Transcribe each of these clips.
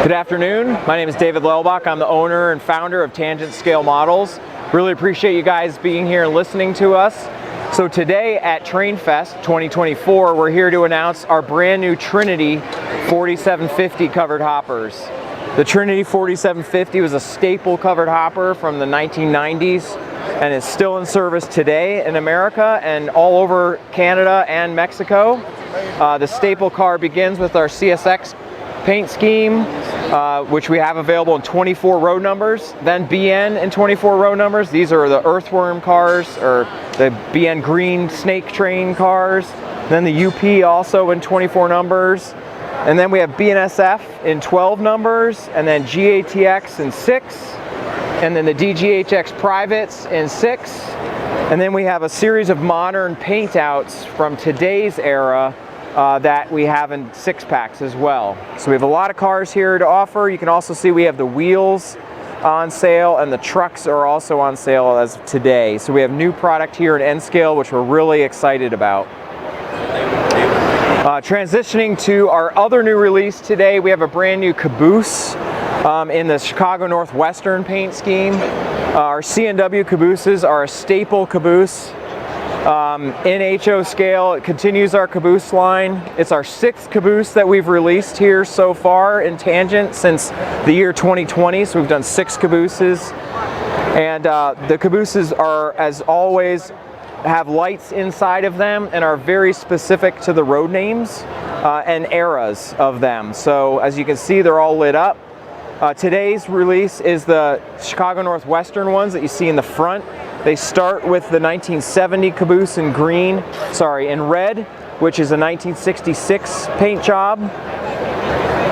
Good afternoon. My name is David Lelbach. I'm the owner and founder of Tangent Scale Models. Really appreciate you guys being here and listening to us. So today at Trainfest 2024, we're here to announce our brand new Trinity 4750 covered hoppers. The Trinity 4750 was a staple covered hopper from the 1990s and is still in service today in America and all over Canada and Mexico. The staple car begins with our CSX paint scheme, which we have available in 24 road numbers, then BN in 24 road numbers. These are the earthworm cars, or the BN green snake train cars. Then the UP also in 24 numbers. And then we have BNSF in 12 numbers, and then GATX in 6, and then the DGHX privates in 6. And then we have a series of modern paint outs from today's era that we have in 6-packs as well. So we have a lot of cars here to offer. You can also see we have the wheels on sale, and the trucks are also on sale as of today. So we have new product here in N-Scale, which we're really excited about. Transitioning to our other new release today, we have a brand new caboose in the Chicago Northwestern paint scheme. Our C&W cabooses are a staple caboose. In HO scale, it continues our caboose line. It's our 6th caboose that we've released here so far in Tangent since the year 2020, so we've done 6 cabooses. And the cabooses are, as always, have lights inside of them and are very specific to the road names and eras of them. So as you can see, they're all lit up. Today's release is the Chicago Northwestern ones that you see in the front. They start with the 1970 caboose in in red, which is a 1966 paint job.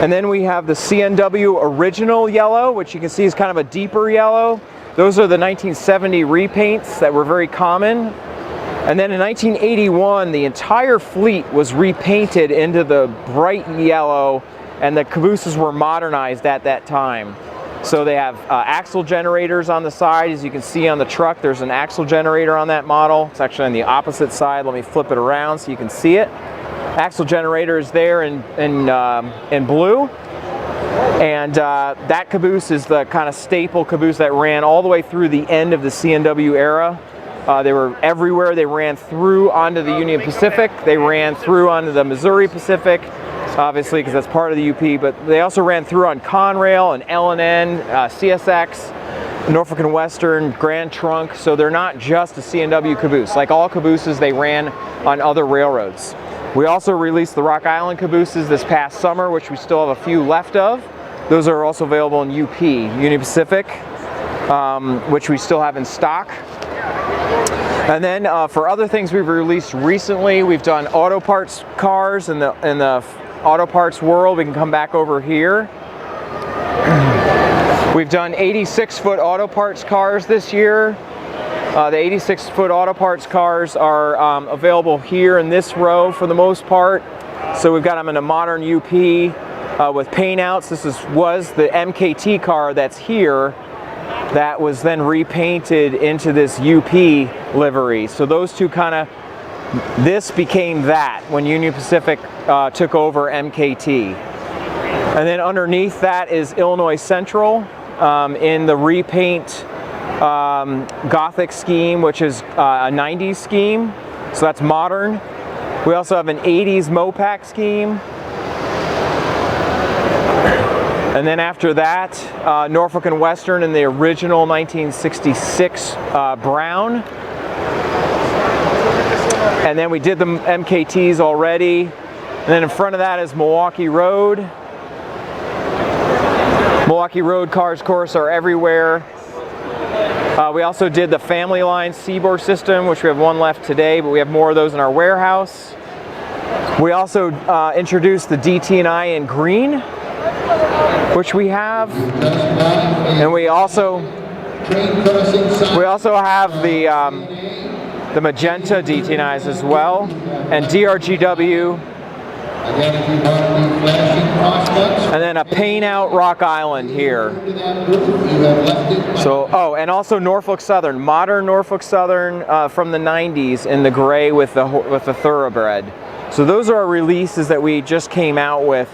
And then we have the CNW original yellow, which you can see is kind of a deeper yellow. Those are the 1970 repaints that were very common. And then in 1981, the entire fleet was repainted into the bright yellow, and the cabooses were modernized at that time. So they have axle generators on the side. As you can see on the truck, there's an axle generator on that model. It's actually on the opposite side. Let me flip it around so you can see it. Axle generator is there in blue. And that caboose is the kind of staple caboose that ran all the way through the end of the C&W era. They were everywhere. They ran through onto the Union Pacific. They ran through onto the Missouri Pacific, obviously, because that's part of the UP, but they also ran through on Conrail and L&N, CSX, Norfolk and Western, Grand Trunk, so they're not just a C&W caboose. Like all cabooses, they ran on other railroads. We also released the Rock Island cabooses this past summer, which we still have a few left of. Those are also available in UP, Union Pacific, which we still have in stock. And then for other things we've released recently, we've done auto parts cars in the auto parts world. We can come back over here. We've done 86-foot auto parts cars this year. The 86-foot auto parts cars are available here in this row for the most part. So we've got them in a modern UP with paint outs. This was the MKT car that's here that was then repainted into this UP livery. So those two this became that when Union Pacific took over MKT. And then underneath that is Illinois Central in the repaint Gothic scheme, which is a 90s scheme. So that's modern. We also have an 80s Mopac scheme. And then after that, Norfolk and Western in the original 1966 brown. And then we did the MKTs already. And then in front of that is Milwaukee Road. Milwaukee Road cars, of course, are everywhere. We also did the Family Line Seaboard system, which we have one left today, but we have more of those in our warehouse. We also introduced the DT&I in green, which we have. And we also have the magenta DT&Is as well, and DRGW, and then a paint out Rock Island here. So, and also Norfolk Southern, modern Norfolk Southern from the 90s in the gray with the thoroughbred. So those are our releases that we just came out with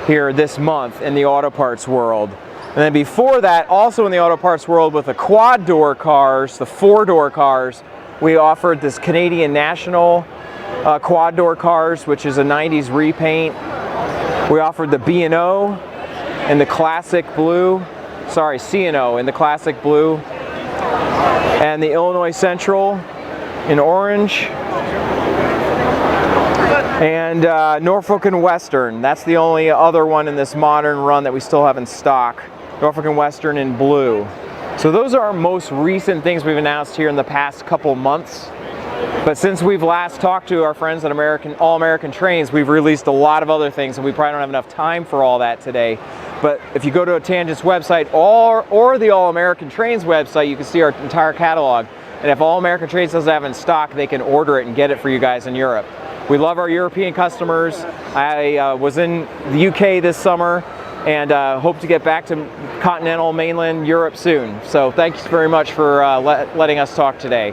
here this month in the auto parts world. And then before that, also in the auto parts world with the quad door cars, the 4-door cars, we offered this Canadian National quad door cars, which is a 90s repaint. We offered the B&O in the classic blue, sorry, C&O in the classic blue, and the Illinois Central in orange, and Norfolk and Western. That's the only other one in this modern run that we still have in stock. Norfolk and Western in blue. So those are our most recent things we've announced here in the past couple months. But since we've last talked to our friends at All American Trains, we've released a lot of other things, and we probably don't have enough time for all that today. But if you go to a Tangent's website or the All American Trains website, you can see our entire catalog. And if All American Trains doesn't have it in stock, they can order it and get it for you guys in Europe. We love our European customers. I was in the UK this summer, and hope to get back to continental mainland Europe soon. So thanks very much for letting us talk today.